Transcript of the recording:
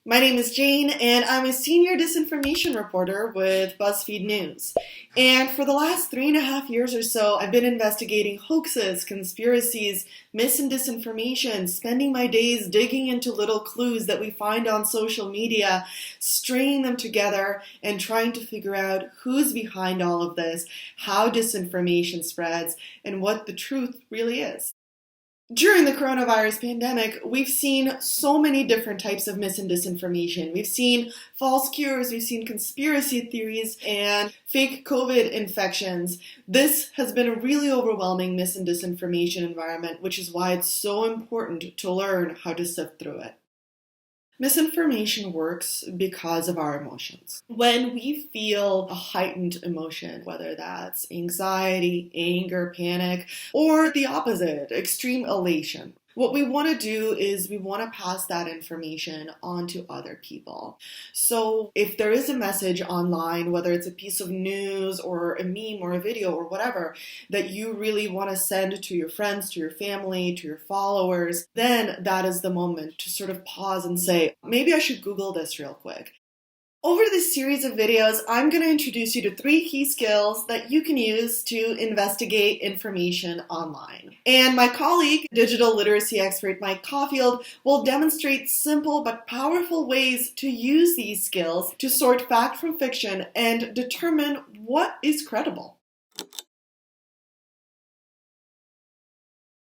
My name is Jane, and I'm a senior disinformation reporter with BuzzFeed News. And for the last 3.5 years or so, I've been investigating hoaxes, conspiracies, mis and disinformation, spending my days digging into little clues that we find on social media, stringing them together, and trying to figure out who's behind all of this, how disinformation spreads, and what the truth really is. During the coronavirus pandemic, we've seen so many different types of mis and disinformation. We've seen false cures, we've seen conspiracy theories, and fake COVID infections. This has been a really overwhelming mis and disinformation environment, which is why it's so important to learn how to sift through it. Misinformation works because of our emotions. When we feel a heightened emotion, whether that's anxiety, anger, panic, or the opposite, extreme elation, what we want to do is we want to pass that information on to other people. So if there is a message online, whether it's a piece of news or a meme or a video or whatever, that you really want to send to your friends, to your family, to your followers, then that is the moment to sort of pause and say, maybe I should Google this real quick. Over this series of videos, I'm going to introduce you to 3 key skills that you can use to investigate information online. And my colleague, digital literacy expert Mike Caulfield, will demonstrate simple but powerful ways to use these skills to sort fact from fiction and determine what is credible.